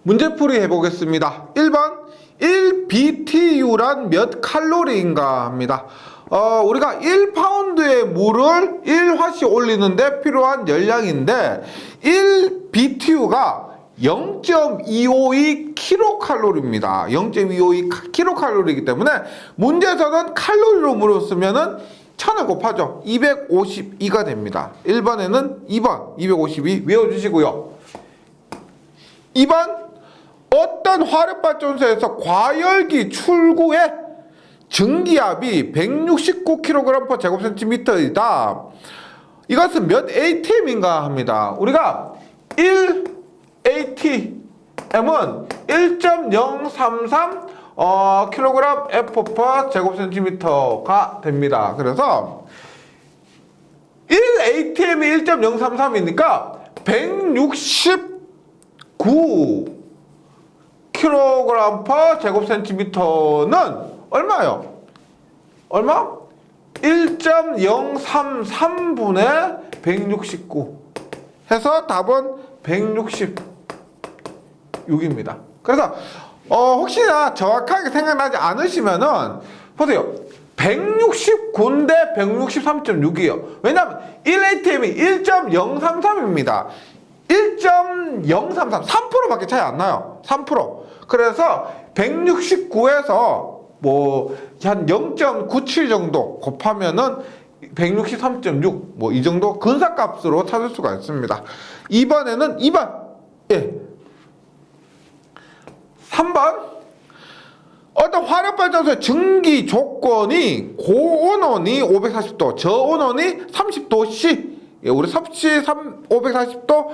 문제풀이 해보겠습니다. 1번 1BTU란 몇 칼로리인가 합니다. 우리가 1파운드의 물을 1화씩 올리는데 필요한 열량인데 1BTU가 0.252kcal입니다. 0.252kcal이기 때문에 문제에서는 칼로리로 물었으면은 1000을 곱하죠. 252가 됩니다. 1번에는 2번 252 외워주시고요. 2번 어떤 화력발전소에서 과열기 출구에 증기압이 169kg/제곱센티미터이다. 이것은 몇 ATM인가 합니다. 우리가 1ATM은 1.033 kg F/제곱센티미터가 됩니다. 그래서 1ATM이 1.033이니까 169 kg/제곱센티미터는 얼마요? 얼마? 1.033분의 169 해서 답은 166입니다. 그래서 혹시나 정확하게 생각나지 않으시면은 보세요. 169인데 163.6이에요. 왜냐하면 1ATM이 1.033입니다. 1.033 3%밖에 차이 안 나요. 3%. 그래서 169에서 뭐 한 0.97 정도 곱하면은 163.6 뭐 이 정도 근사값으로 찾을 수가 있습니다. 2번에는 2번. 예. 3번. 어떤 화력발전소의 증기 조건이 고온원이 540도, 저온원이 30도씨. 예, 우리 섭씨 540도,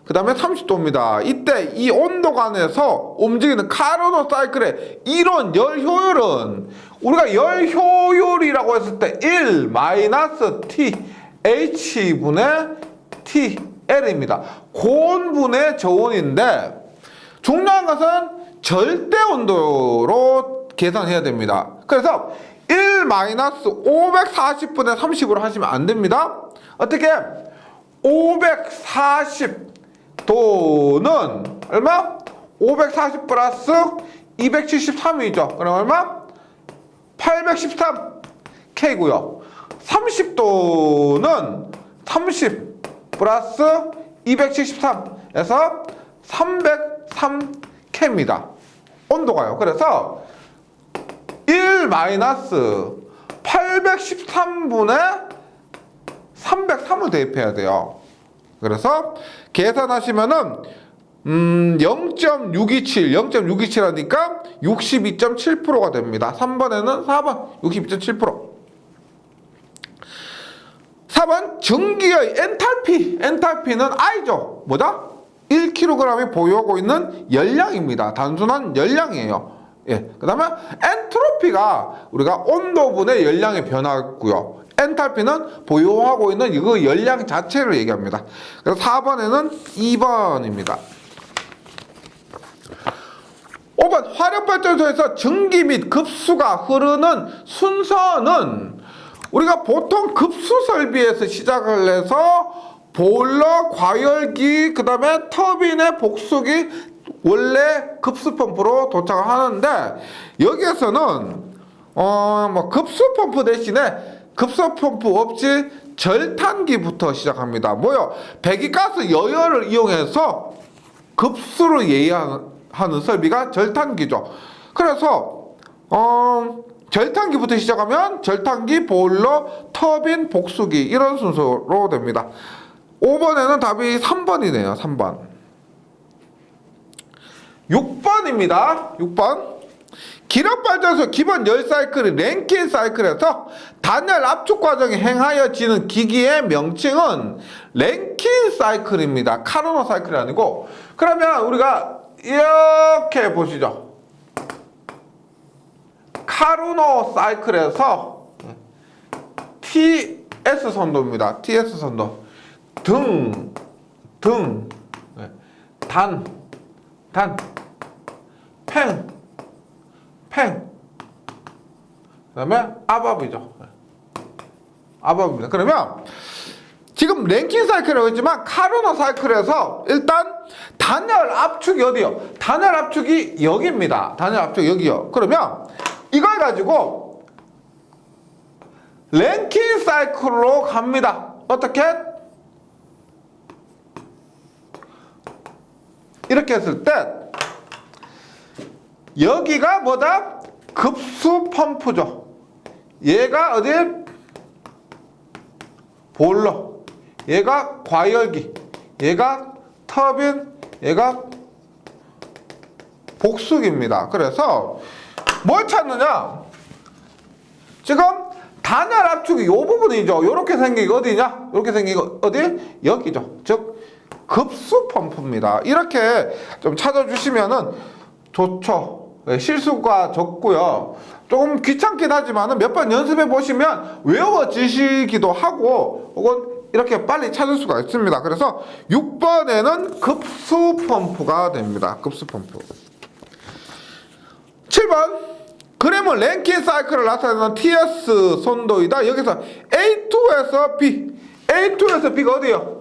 그 다음에 30도입니다. 이때 이 온도관에서 움직이는 카르노 사이클의 이론 열 효율은 우리가 열 효율이라고 했을 때 1 마이너스 T H분의 TL입니다. 고온분의 저온인데 중요한 것은 절대 온도로 계산해야 됩니다. 그래서 1 마이너스 540분의 30으로 하시면 안 됩니다. 어떻게? 540도는 얼마? 540 플러스 273이죠. 그럼 얼마? 813K고요. 30도는 30 플러스 273에서 303K입니다. 온도가요. 그래서 1 마이너스 813분의 303을 대입해야 돼요. 그래서 계산하시면은 0.627 하니까 62.7%가 됩니다. 3번에는 4번 62.7%. 4번 증기의 엔탈피는 I죠. 뭐다? 1kg이 보유하고 있는 열량입니다. 단순한 열량이에요. 예. 그 다음에 엔트로피가 우리가 온도분의 열량의 변화고요. 엔탈피는 보유하고 있는 그 열량 자체를 얘기합니다. 그래서 4번에는 2번입니다. 5번 화력발전소에서 증기 및 급수가 흐르는 순서는 우리가 보통 급수 설비에서 시작을 해서 보일러, 과열기, 그 다음에 터빈의 복수기, 원래 급수 펌프로 도착을 하는데 여기에서는 뭐 급수 펌프 대신에 급수 펌프 없이 절탄기부터 시작합니다. 뭐요? 배기가스 여열을 이용해서 급수를 예의하는 설비가 절탄기죠. 그래서 절탄기부터 시작하면 절탄기, 보일러, 터빈, 복수기 이런 순서로 됩니다. 5번에는 답이 3번이네요. 3번. 6번입니다. 6번. 기력발전소 기본 열 사이클이 랭킨 사이클에서 단열 압축 과정이 행하여지는 기기의 명칭은 랭킨 사이클입니다. 카르노 사이클이 아니고. 그러면 우리가 이렇게 보시죠. 카르노 사이클에서 TS 선도입니다. TS 선도. 팽. 그 다음에 아밥이죠. 아밥입니다. 그러면 지금 랭킨 사이클이라고 했지만 카르노 사이클에서 일단 단열 압축이 어디요? 단열 압축이 여기입니다. 단열 압축 여기요. 그러면 이걸 가지고 랭킨 사이클로 갑니다. 어떻게? 이렇게 했을 때 여기가 뭐다? 급수 펌프죠. 얘가 어디? 보일러. 얘가 과열기. 얘가 터빈. 얘가 복수기입니다. 그래서 뭘 찾느냐? 지금 단열 압축이 이 부분이죠. 이렇게 생긴 게 어디냐? 이렇게 생긴 게 어디? 여기죠. 즉 급수 펌프입니다. 이렇게 좀 찾아주시면은 좋죠. 실수가 적고요. 조금 귀찮긴 하지만 몇 번 연습해 보시면 외워지시기도 하고 혹은 이렇게 빨리 찾을 수가 있습니다. 그래서 6번에는 급수 펌프가 됩니다. 급수 펌프. 7번 그램은 랭킨 사이클을 나타내는 TS 선도이다. 여기서 A2에서 B, A2에서 B가 어디요?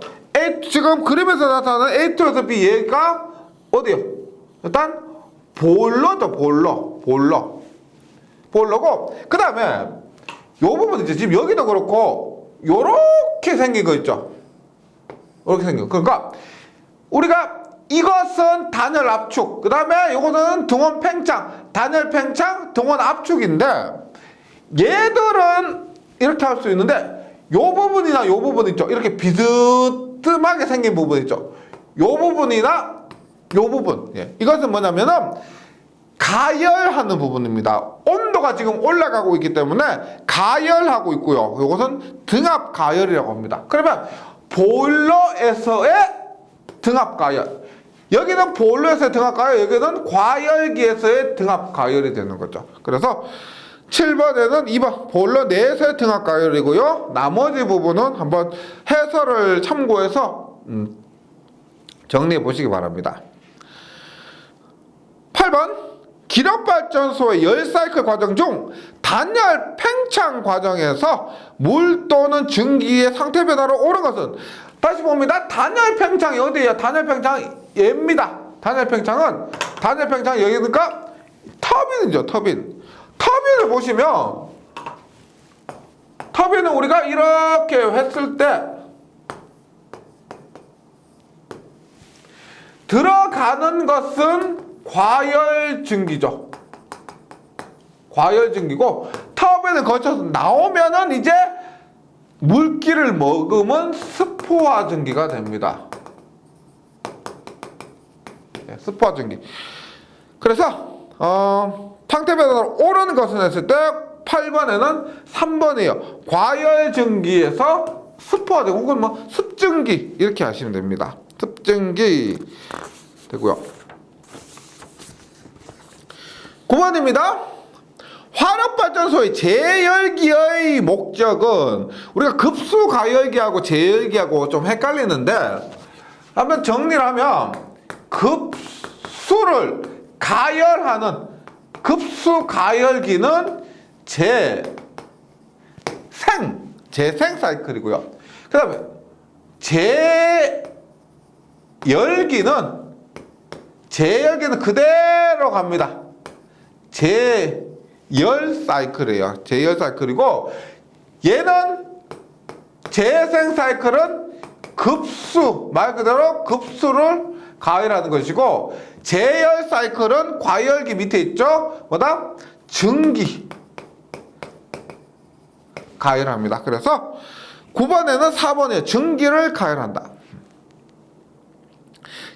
지금 그림에서 나타나는 A2에서 B 얘가 어디요? 일단 보일러죠. 보일러고 그 다음에 요 부분 이제 지금 여기도 그렇고 요렇게 생긴 거 있죠. 이렇게 생긴 거. 그러니까 우리가 이것은 단열 압축, 그 다음에 요거는 등원 팽창, 단열 팽창, 등원 압축인데 얘들은 이렇게 할 수 있는데 요 부분이나 요 부분 있죠. 이렇게 비스듬하게 생긴 부분 있죠. 요 부분이나 요 부분. 예. 이것은 뭐냐면은 가열하는 부분입니다. 온도가 지금 올라가고 있기 때문에 가열하고 있고요. 이것은 등압 가열이라고 합니다. 그러면 보일러에서의 등압 가열. 여기는 보일러에서의 등압 가열, 여기는 과열기에서의 등압 가열이 되는 거죠. 그래서 7번에는 2번 보일러 내에서의 등압 가열이고요. 나머지 부분은 한번 해설을 참고해서 정리해 보시기 바랍니다. 8번 기력발전소의 열사이클 과정 중 단열 팽창 과정에서 물 또는 증기의 상태 변화로 오른 것은 다시 봅니다. 단열 팽창이 어디예요? 단열 팽창 얘입니다. 단열 팽창은 여기니까 터빈이죠. 터빈을 보시면 터빈은 우리가 이렇게 했을 때 들어가는 것은 과열 증기죠. 과열 증기고 터빈을 거쳐서 나오면은 이제 물기를 머금은 스포화 증기가 됩니다. 네, 스포화 증기. 그래서 상태 변화로 오르는 것은 했을 때 8번에는 3번이에요. 과열 증기에서 스포화 증기 혹은 뭐 습증기 이렇게 하시면 됩니다. 습증기 되고요. 9번입니다. 화력발전소의 제열기의 목적은 우리가 급수 가열기하고 제열기하고 좀 헷갈리는데 한번 정리를 하면 급수를 가열하는 급수 가열기는 재생 사이클이고요. 그 다음에 제열기는 그대로 갑니다. 제열 사이클이에요. 제열 사이클이고 얘는 재생 사이클은 급수 말 그대로 급수를 가열하는 것이고 제열 사이클은 과열기 밑에 있죠. 뭐다? 증기 가열합니다. 그래서 9번에는 4번이에요. 증기를 가열한다.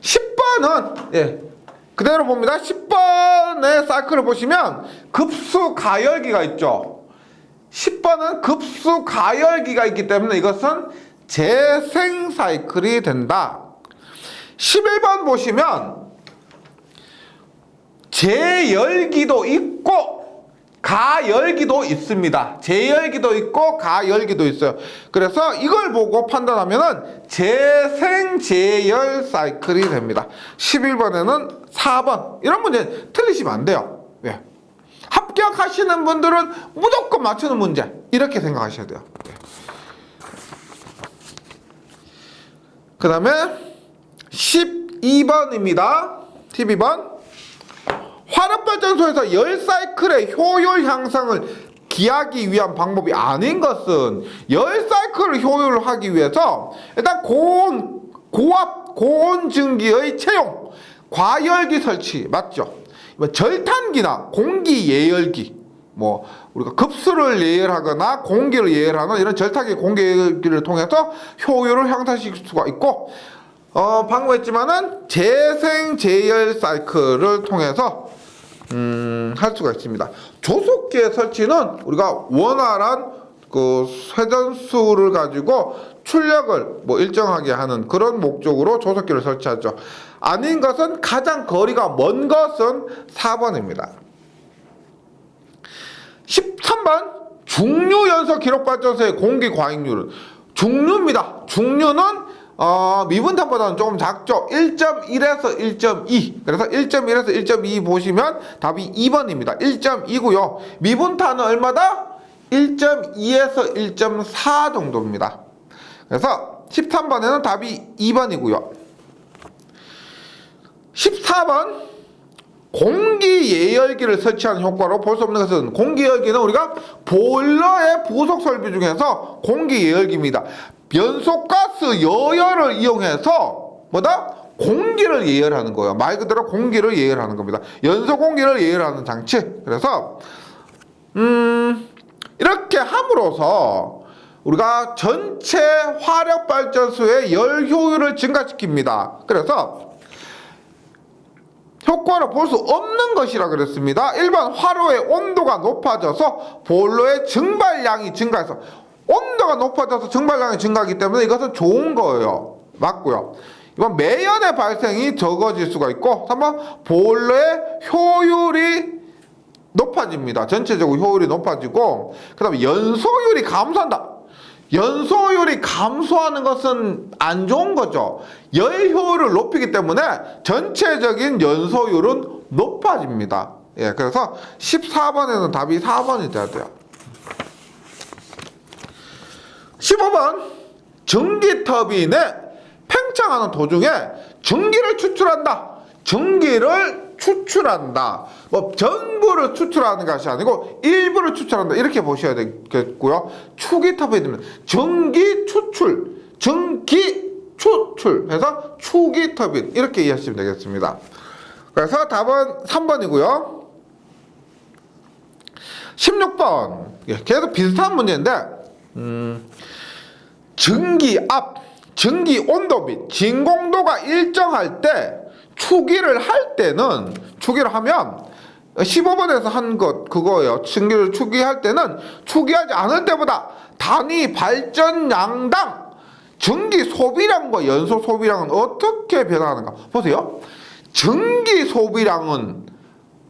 10번은 그대로 봅니다. 10번의 사이클을 보시면 급수 가열기가 있죠. 10번은 급수 가열기가 있기 때문에 이것은 재생 사이클이 된다. 11번 보시면 제열기도 있고 가열기도 있습니다. 제열기도 있고 가열기도 있어요. 그래서 이걸 보고 판단하면은 재생 제열 사이클이 됩니다. 11번에는 4번. 이런 문제 틀리시면 안 돼요. 예. 합격하시는 분들은 무조건 맞추는 문제. 이렇게 생각하셔야 돼요. 예. 그 다음에 12 12번입니다. 12번. 화력발전소에서 열 사이클의 효율 향상을 기하기 위한 방법이 아닌 것은 열 사이클을 효율을 하기 위해서 일단 고압 고온 증기의 채용, 과열기 설치 맞죠? 절탄기나 공기 예열기, 뭐 우리가 급수를 예열하거나 공기를 예열하는 이런 절탄기 공기 예열기를 통해서 효율을 향상시킬 수가 있고, 방금 했지만은 재생 재열 사이클을 통해서 할 수가 있습니다. 조속기의 설치는 우리가 원활한 그 회전수를 가지고 출력을 뭐 일정하게 하는 그런 목적으로 조속기를 설치하죠. 아닌 것은 가장 거리가 먼 것은 4번입니다. 13번 중류 연소 기록 발전소의 공기 과잉률은 중류입니다. 중류는 미분탄보다는 조금 작죠. 1.1에서 1.2. 그래서 1.1에서 1.2 보시면 답이 2번입니다. 1.2고요. 미분탄은 얼마다? 1.2에서 1.4 정도입니다. 그래서 13번에는 답이 2번이고요. 14번 공기 예열기를 설치하는 효과로 볼 수 없는 것은, 공기 예열기는 우리가 보일러의 부속 설비 중에서 공기 예열기입니다. 연소가스 여열을 이용해서 뭐다? 공기를 예열하는 거예요. 말 그대로 공기를 예열하는 겁니다. 연소 공기를 예열하는 장치. 그래서 이렇게 함으로써 우리가 전체 화력발전소의 열 효율을 증가시킵니다. 그래서 효과를 볼 수 없는 것이라 그랬습니다. 1번 화로의 온도가 높아져서 보일러의 증발량이 증가해서, 온도가 높아져서 증발량이 증가하기 때문에 이것은 좋은 거예요. 맞고요. 이번 매연의 발생이 적어질 수가 있고, 3번 보일러의 효율이 높아집니다. 전체적으로 효율이 높아지고, 그 다음에 연소율이 감소한다. 연소율이 감소하는 것은 안 좋은 거죠. 열 효율을 높이기 때문에 전체적인 연소율은 높아집니다. 예, 그래서 14번에는 답이 4번이 돼야 돼요. 15번 전기 터빈에 팽창하는 도중에 전기를 추출한다. 전기를 추출한다. 뭐 전부를 추출하는 것이 아니고 일부를 추출한다. 이렇게 보셔야 되겠고요. 축이 터빈이면 전기 추출, 전기 추출 해서 축이 터빈 이렇게 이해하시면 되겠습니다. 그래서 답은 3번이고요. 16번 계속 비슷한 문제인데 전기압, 전기 온도 및 진공도가 일정할 때 추기를 할 때는, 추기를 하면 15번에서 한 것 그거예요. 전기를 추기할 때는 추기하지 않을 때보다 단위 발전량당 전기 소비량과 연소 소비량은 어떻게 변화하는가 보세요. 전기 소비량은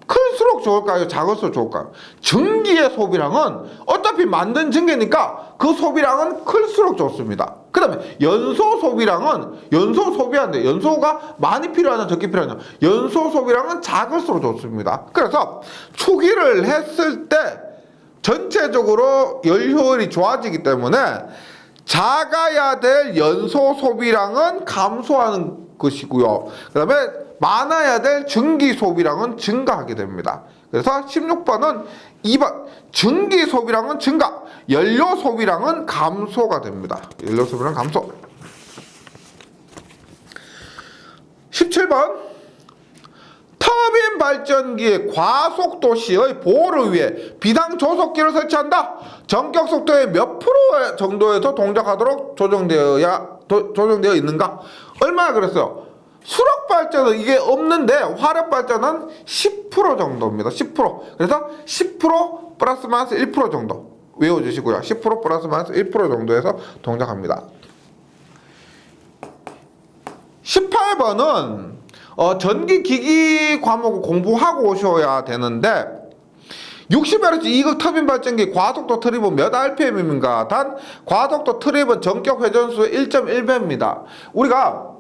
클수록 좋을까요? 작을수록 좋을까요? 전기의 소비량은 어차피 만든 전기니까 그 소비량은 클수록 좋습니다. 그 다음에 연소 소비량은, 연소 소비하는데 연소가 많이 필요하냐 적게 필요하냐, 연소 소비량은 작을수록 좋습니다. 그래서 추기를 했을 때 전체적으로 열 효율이 좋아지기 때문에 작아야 될 연소 소비량은 감소하는 것이고요. 그 다음에 많아야 될 전기 소비량은 증가하게 됩니다. 그래서 16번은 2번 전기 소비량은 증가, 연료 소비량은 감소가 됩니다. 연료 소비량 감소. 17번 터빈 발전기의 과속도 시의 보호를 위해 비상 조속기를 설치한다. 전격 속도의 몇 프로 정도에서 동작하도록 조정되어 있는가? 얼마나 그랬어요? 수력 발전은 이게 없는데 화력 발전은 10% 정도입니다. 10%. 그래서 10% 플러스 마이너스 1% 정도 외워주시고요. 10% 플러스 마이너스 1% 정도에서 동작합니다. 18번은 전기기기 과목을 공부하고 오셔야 되는데 60Hz 2극 터빈 발전기 과속도 트립은 몇 RPM입니까? 단 과속도 트립은 전격 회전수의 1.1배입니다. 우리가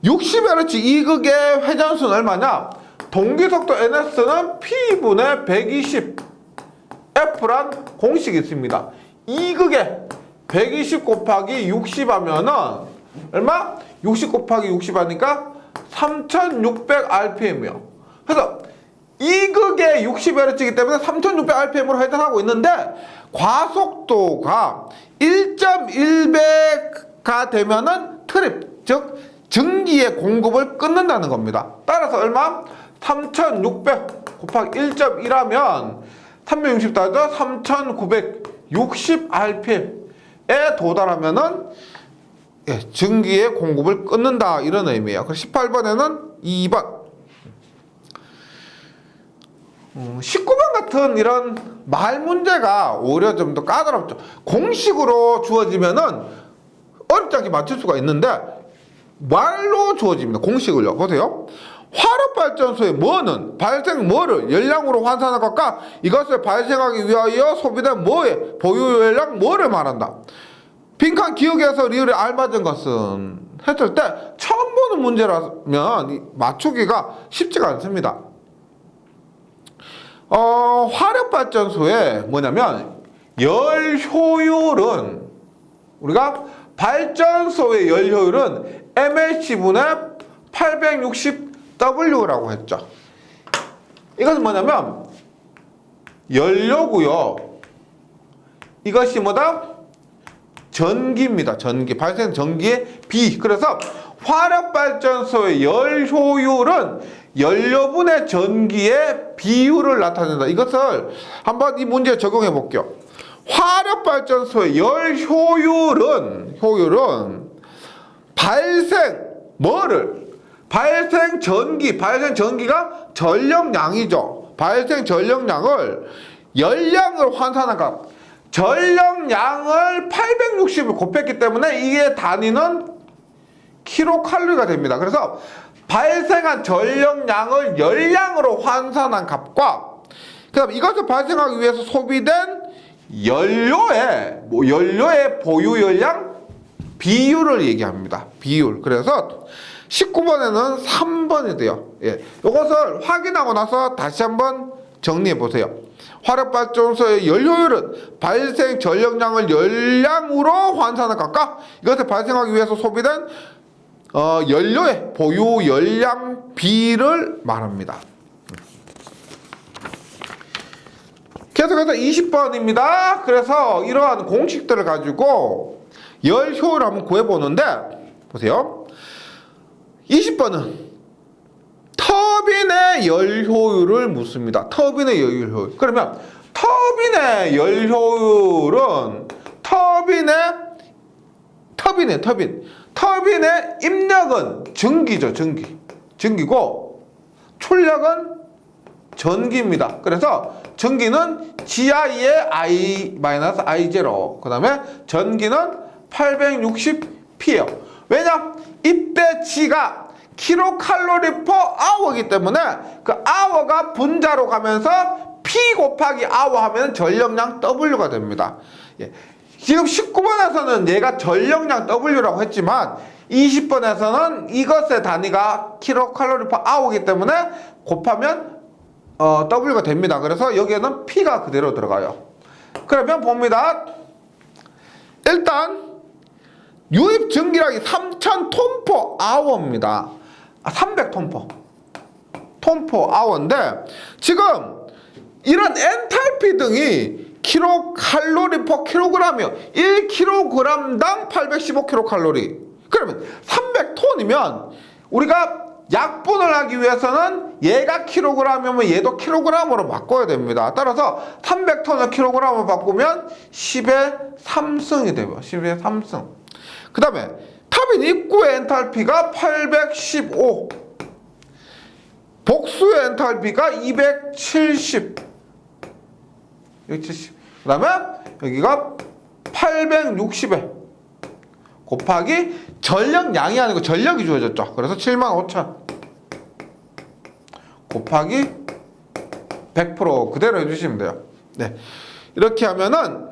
60Hz 2극의 회전수는 얼마냐? 동기속도 NS는 P분의 120 F란 공식이 있습니다. 2극에 120 곱하기 60 하면은 얼마? 60 곱하기 60 하니까 3600rpm이요. 그래서 이극의 60Hz이기 때문에 3600rpm으로 회전하고 있는데 과속도가 1.1배가 되면은 트립, 즉 증기의 공급을 끊는다는 겁니다. 따라서 얼마? 3600 곱하기 1.1하면 360 따져 3960rpm에 도달하면은 증기의 공급을 끊는다 이런 의미예요. 그래서 18번에는 2번 19번 같은 이런 말 문제가 오히려 좀 더 까다롭죠. 공식으로 주어지면은 어렵지 않게 맞출 수가 있는데 말로 주어집니다. 공식을요. 보세요. 화력발전소의 뭐는 발생 뭐를 열량으로 환산할 것과 이것을 발생하기 위하여 소비된 뭐의 보유 열량 뭐를 말한다. 빈칸 기억에서 리을에 알맞은 것은 했을 때 처음 보는 문제라면 맞추기가 쉽지가 않습니다. 화력발전소의 뭐냐면 열 효율은 우리가 발전소의 열 효율은 MH분의 860W라고 했죠. 이것은 뭐냐면 연료고요. 이것이 뭐다? 전기입니다. 전기. 발생 전기의 비. 그래서 화력발전소의 열 효율은 연료분의 전기의 비율을 나타낸다. 이것을 한번 이 문제에 적용해 볼게요. 화력발전소의 열 효율은 발생 전기가 전력량이죠. 발생 전력량을 열량을 환산한 값. 전력량을 860을 곱했기 때문에 이게 단위는 킬로칼로리가 됩니다. 그래서 발생한 전력량을 열량으로 환산한 값과 그다음 이것을 발생하기 위해서 소비된 연료의 보유 열량 비율을 얘기합니다. 비율. 그래서 19번에는 3번이 돼요. 예. 이것을 확인하고 나서 다시 한번 정리해 보세요. 화력발전소의 연료율은 발생 전력량을 열량으로 환산한 값과 이것을 발생하기 위해서 소비된 연료의 보유 열량 비를 말합니다. 계속해서 20번입니다. 그래서 이러한 공식들을 가지고 열 효율을 한번 구해보는데 보세요. 20번은 터빈의 열 효율을 묻습니다. 터빈의 열 효율. 그러면 터빈의 열 효율은 터빈의 입력은 전기죠. 전기고 출력은 전기입니다. 그래서 전기는 GI의 I-I0. 그 다음에 전기는 860P예요. 왜냐? 이때 G가 킬로칼로리 퍼 아워이기 때문에 그 아워가 분자로 가면서 P 곱하기 아워 하면 전력량 W가 됩니다. 예. 지금 19번에서는 얘가 전력량 W라고 했지만 20번에서는 이것의 단위가 킬로칼로리 퍼 아워이기 때문에 곱하면 W가 됩니다. 그래서 여기에는 P가 그대로 들어가요. 그러면 봅니다. 일단 유입 전기량이 3000톤/아워입니다. 300톤/아워인데 지금 이런 엔탈피 등이 킬로칼로리 퍼 킬로그램이요. 1kg당 815kcal. 그러면 300톤이면 우리가 약분을 하기 위해서는 얘가 킬로그램이면 얘도 킬로그램으로 바꿔야 됩니다. 따라서 300톤을 킬로그램으로 바꾸면 10의 3승이 돼요. 10의 3승. 그 다음에 터빈 입구의 엔탈피가 815. 복수의 엔탈피가 270. 그 다음에 여기가 860에 곱하기 전력량이 아니고 전력이 주어졌죠. 그래서 75,000 곱하기 100% 그대로 해주시면 돼요. 네. 이렇게 하면은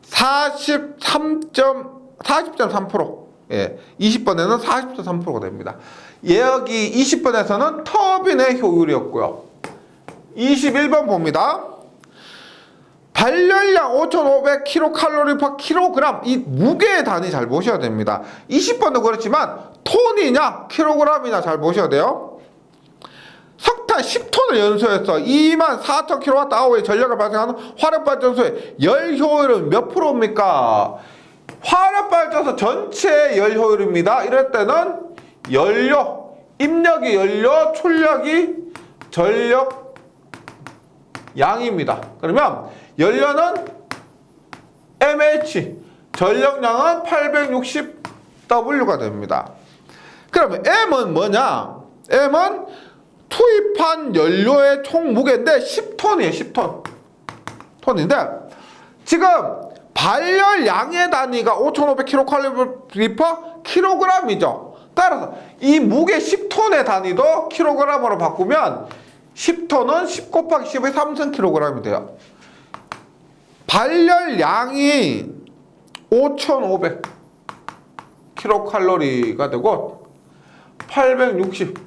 40.3%. 예. 20번에는 40.3%가 됩니다. 여기 20번에서는 터빈의 효율이었고요. 21번 봅니다. 발열량 5,500kcal/kg. 이 무게의 단위 잘 보셔야 됩니다. 20번도 그렇지만 톤이냐 킬로그램이냐 잘 보셔야 돼요. 석탄 10톤을 연소해서 24,000kWh의 전력을 발생하는 화력발전소의 열 효율은 몇 프로입니까? 화력발전소 전체의 열 효율입니다. 이럴 때는 연료, 입력이 연료, 출력이 전력 양입니다. 그러면 연료는 MH, 전력량은 860W가 됩니다. 그러면 M은 뭐냐? M은 투입한 연료의 총 무게인데 10톤이에요. 10톤. 톤인데 지금 발열량의 단위가 5,500kcal/kg이죠. 따라서 이 무게 10톤의 단위도 킬로그램으로 바꾸면 10톤은 10 곱하기 10의 3승kg이 돼요. 발열량이 5,500kcal가 되고 860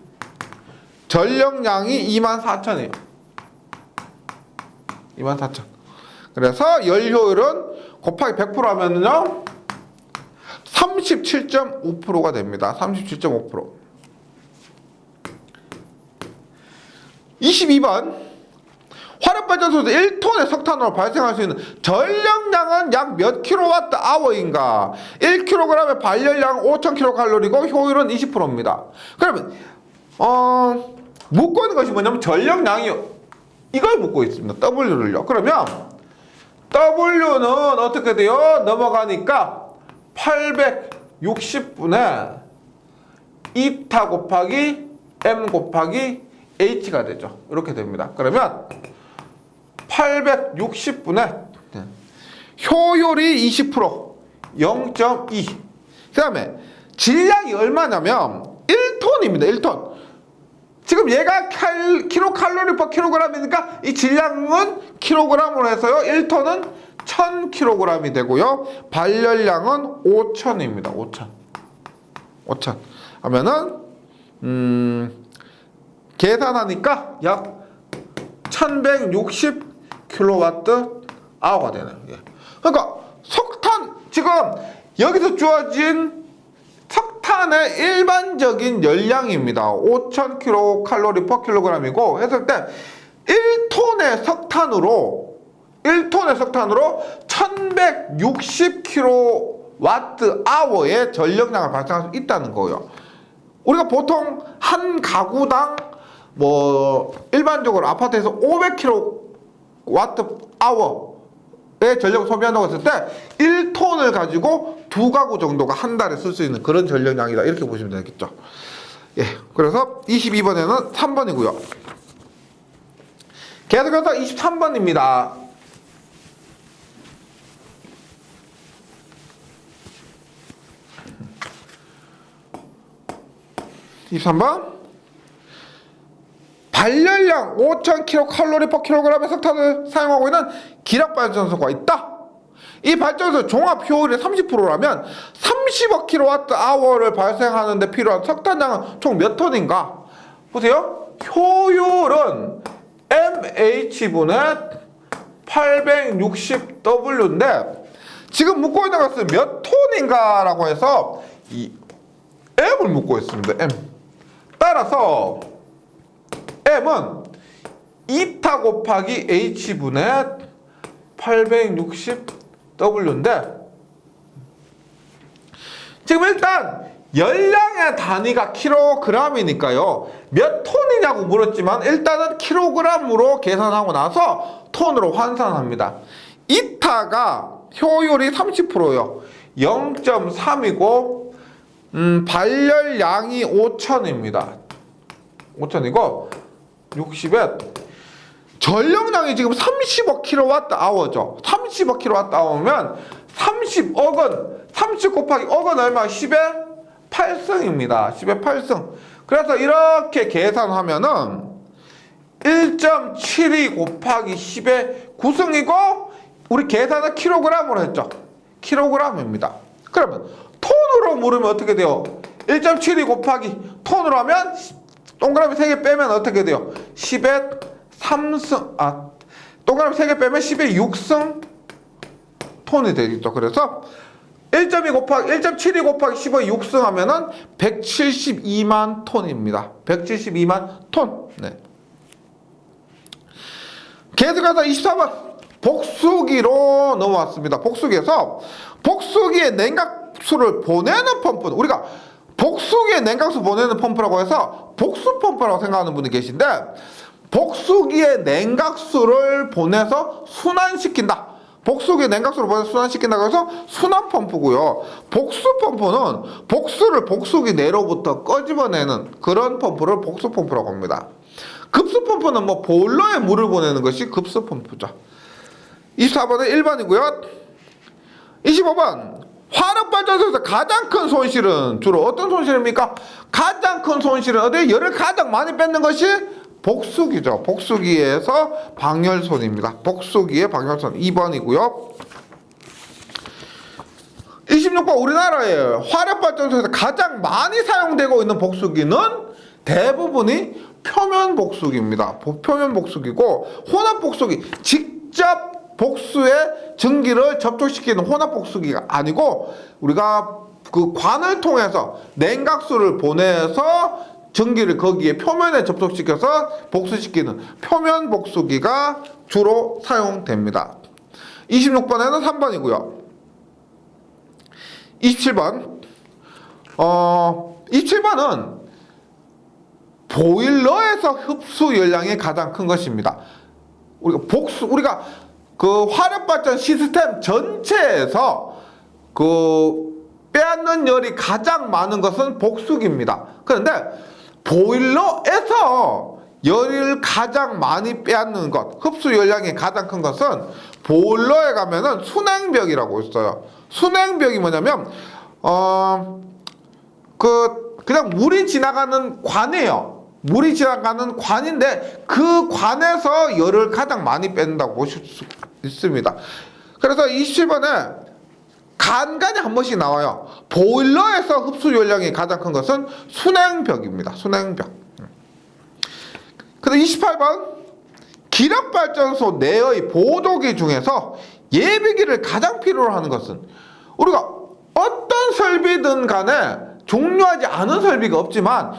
전력량이 24,000이에요. 24,000. 그래서 열효율은 곱하기 100% 하면요 37.5%가 됩니다. 37.5%. 22번 화력발전소에서 1톤의 석탄으로 발생할 수 있는 전력량은 약 몇 kWh인가? 1kg의 발열량 5,000kcal이고 효율은 20%입니다. 그러면 묻고 있는 것이 뭐냐면 전력량이요. 이걸 묻고 있습니다. W를요. 그러면 W는 어떻게 돼요? 넘어가니까 860분의 2타 곱하기 M 곱하기 H가 되죠. 이렇게 됩니다. 그러면 860분의 효율이 20% 0.2. 그 다음에 질량이 얼마냐면 1톤입니다. 1톤. 지금 얘가 kcal/kg이니까 이 질량은 킬로그램으로 해서요 1톤은 1000kg이 되고요 발열량은 5000입니다. 5000 하면은 계산하니까 약 1160kWh가 되네요. 예. 그러니까 석탄 지금 여기서 주어진 석탄의 일반적인 열량입니다. 5000kcal/kg이고 했을 때 1톤의 석탄으로 1160kWh의 전력량을 발생할 수 있다는 거예요. 우리가 보통 한 가구당 일반적으로 아파트에서 500kWh의 전력을 소비한다고 했을 때 1톤을 가지고 두 가구 정도가 한 달에 쓸 수 있는 그런 전력량이다. 이렇게 보시면 되겠죠. 예. 그래서 22번에는 3번이고요. 계속해서 23번입니다. 23번. 발열량 5000kcal/kg의 석탄을 사용하고 있는 기력발전소가 있다. 이 발전소 종합 효율이 30%라면 30억 kWh를 발생하는데 필요한 석탄량은 총 몇 톤인가? 보세요. 효율은 MH분의 860W인데 지금 묻고 있는 것은 몇 톤인가 라고 해서 이 M을 묻고 있습니다. M. 따라서 M은 2타 곱하기 H분의 860W인데 지금 일단 열량의 단위가 킬로그램이니까요. 몇 톤이냐고 물었지만 일단은 킬로그램으로 계산하고 나서 톤으로 환산합니다. 2타가 효율이 30%예요. 0.3이고 발열량이 5000입니다. 5000이고 60에 전력량이 지금 30억 kWh죠. 30억 kWh면 30억은 30 곱하기 억은 얼마? 10의 8승입니다. 10의 8승. 그래서 이렇게 계산하면은 1.72 곱하기 10의 9승이고 우리 계산은 킬로그램으로 했죠. 킬로그램입니다. 그러면 톤으로 물으면 어떻게 돼요? 1.72 곱하기 톤으로 하면 동그라미 3개 빼면 어떻게 돼요? 10의 3승, 동그라미 3개 빼면 10의 6승 톤이 되겠죠. 그래서 1.72 곱하기 15의 6승 하면은 172만 톤입니다. 172만 톤. 네. 계속해서 24번 복수기로 넘어왔습니다. 복수기에서 복수기에 냉각수를 보내는 펌프는 우리가 복수기에 냉각수 보내는 펌프라고 해서 복수 펌프라고 생각하는 분이 계신데, 복수기에 냉각수를 보내서 순환시킨다. 복수기에 냉각수를 보내서 순환시킨다고 해서 순환 펌프고요. 복수 펌프는 복수를 복수기 내로부터 끄집어내는 그런 펌프를 복수 펌프라고 합니다. 급수 펌프는 뭐 보일러에 물을 보내는 것이 급수 펌프죠. 24번은 1번이고요. 25번 화력발전소에서 가장 큰 손실은 주로 어떤 손실입니까? 가장 큰 손실은 어디? 열을 가장 많이 뺏는 것이 복수기죠. 복수기에서 방열손입니다. 복수기의 방열손 2번이고요. 26번 우리나라의 화력발전소에서 가장 많이 사용되고 있는 복수기는 대부분이 표면 복수기입니다. 표면 복수기고, 혼합 복수기, 직접 복수에 전기를 접촉시키는 혼합 복수기가 아니고, 우리가 그 관을 통해서 냉각수를 보내서 전기를 거기에 표면에 접촉시켜서 복수시키는 표면 복수기가 주로 사용됩니다. 26번에는 3번이고요. 27번 27번은 보일러에서 흡수 열량이 가장 큰 것입니다. 우리가 그 화력발전 시스템 전체에서 그 빼앗는 열이 가장 많은 것은 복수기입니다. 그런데 보일러에서 열을 가장 많이 빼앗는 것, 흡수 열량이 가장 큰 것은 보일러에 가면은 순행벽이라고 있어요. 순행벽이 뭐냐면 그냥 물이 지나가는 관이에요. 물이 지나가는 관인데 그 관에서 열을 가장 많이 뺀다고 보실 수 있습니다. 그래서 27번에 간간히 한 번씩 나와요. 보일러에서 흡수 열량이 가장 큰 것은 순행벽입니다. 순행벽. 그다음 28번 기력발전소 내의 보조기 중에서 예비기를 가장 필요로 하는 것은, 우리가 어떤 설비든 간에 중요하지 않은 설비가 없지만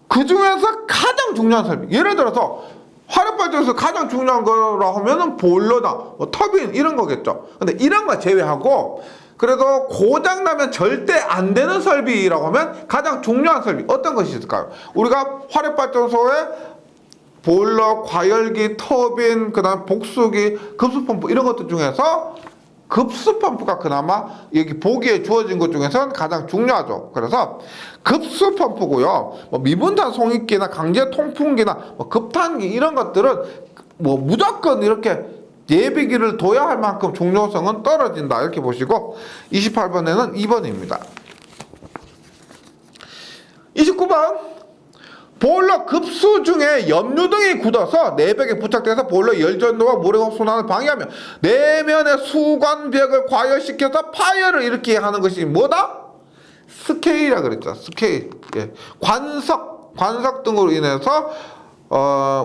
그 중에서 가장 중요한 설비, 예를 들어서 화력발전소에서 가장 중요한 거라 하면은 보일러나 뭐 터빈 이런 거겠죠. 근데 이런 거 제외하고 그래도 고장나면 절대 안 되는 설비라고 하면 가장 중요한 설비 어떤 것이 있을까요? 우리가 화력발전소에 보일러, 과열기, 터빈, 그 다음 복수기, 급수펌프 이런 것들 중에서 급수펌프가 그나마 여기 보기에 주어진 것 중에서는 가장 중요하죠. 그래서 급수펌프고요. 뭐 미분탄 송입기나 강제 통풍기나 뭐 급탄기 이런 것들은 뭐 무조건 이렇게 예비기를 둬야 할 만큼 중요성은 떨어진다 이렇게 보시고, 28번에는 2번입니다. 29번 보일러 급수 중에 염류등이 굳어서 내벽에 부착돼서 보일러 열전도와 물의 순환을 방해하며 내면의 수관벽을 과열시켜서 파열을 일으키게 하는 것이 뭐다? 스케일이라 그랬죠. 스케일. 예. 관석 등으로 인해서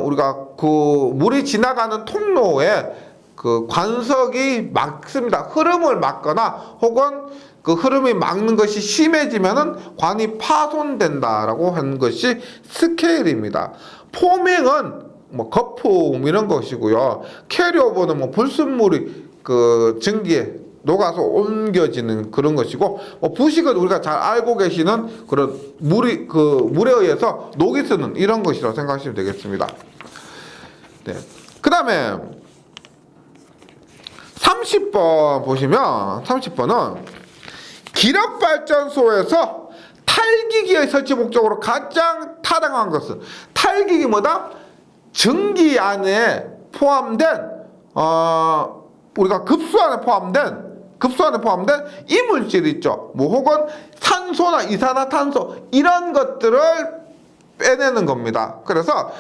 우리가 그 물이 지나가는 통로에 그 관석이 막습니다. 흐름을 막거나 혹은 그 흐름이 막는 것이 심해지면은 관이 파손된다라고 하는 것이 스케일입니다. 포밍은 뭐 거품 이런 것이고요. 캐리오버는 뭐 불순물이 그 전기에 녹아서 옮겨지는 그런 것이고, 뭐 부식은 우리가 잘 알고 계시는 그런 물에 의해서 녹이 쓰는 이런 것이라고 생각하시면 되겠습니다. 네. 그 다음에 30번 보시면 30번은 기력발전소에서 탈기기의 설치 목적으로 가장 타당한 것은, 탈기기 뭐다? 전기 안에 포함된 우리가 급수 안에 포함된 이물질 있죠. 뭐 혹은 산소나 이산화탄소 이런 것들을 빼내는 겁니다. 그래서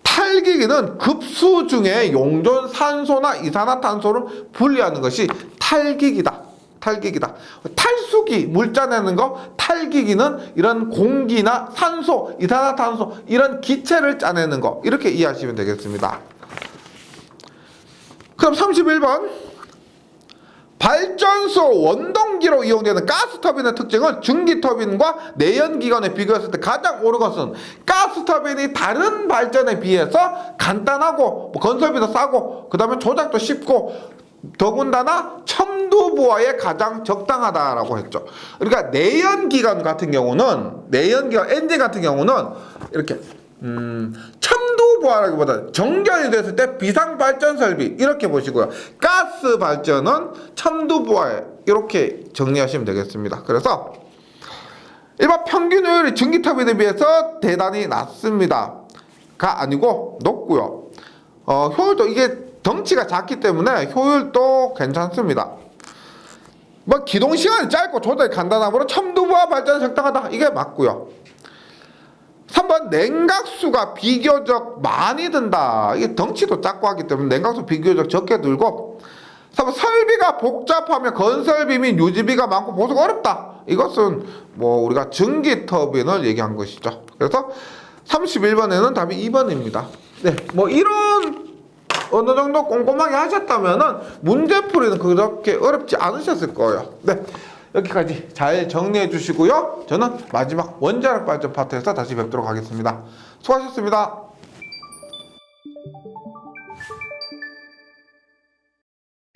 탈기기는 급수 중에 용존 산소나 이산화탄소를 분리하는 것이 탈기기다. 탈수기, 물 짜내는 거, 탈기기는 이런 공기나 산소, 이산화탄소 이런 기체를 짜내는 거, 이렇게 이해하시면 되겠습니다. 그럼 31번. 발전소 원동기로 이용되는 가스터빈의 특징은 중기터빈과 내연기관에 비교했을 때 가장 옳은 것은 가스터빈이 다른 발전에 비해서 간단하고 건설비도 싸고 그 다음에 조작도 쉽고 더군다나 첨두부하에 가장 적당하다라고 했죠. 그러니까 내연기관 같은 경우는 내연기관 엔진 같은 경우는 이렇게 첨두부하라기보다 정전이 됐을 때 비상발전 설비 이렇게 보시고요. 가스 발전은 첨두부하에 이렇게 정리하시면 되겠습니다. 그래서 일반 평균 효율이 전기터빈에 비해서 대단히 낮습니다가 아니고 높고요. 효율도 이게 덩치가 작기 때문에 효율도 괜찮습니다. 뭐 기동 시간이 짧고 조작이 간단하므로 첨두부하 발전에 적당하다 이게 맞고요. 3번 냉각수가 비교적 많이 든다. 이게 덩치도 작고 하기 때문에 냉각수 비교적 적게 들고 3번 설비가 복잡하면 건설비 및 유지비가 많고 보수가 어렵다. 이것은 뭐 우리가 전기터빈을 얘기한 것이죠. 그래서 31번에는 답이 2번입니다. 네, 뭐 이런 어느 정도 꼼꼼하게 하셨다면은 문제풀이는 그렇게 어렵지 않으셨을 거예요. 네. 여기까지 잘 정리해 주시고요. 저는 마지막 원자력 발전 파트에서 다시 뵙도록 하겠습니다. 수고하셨습니다.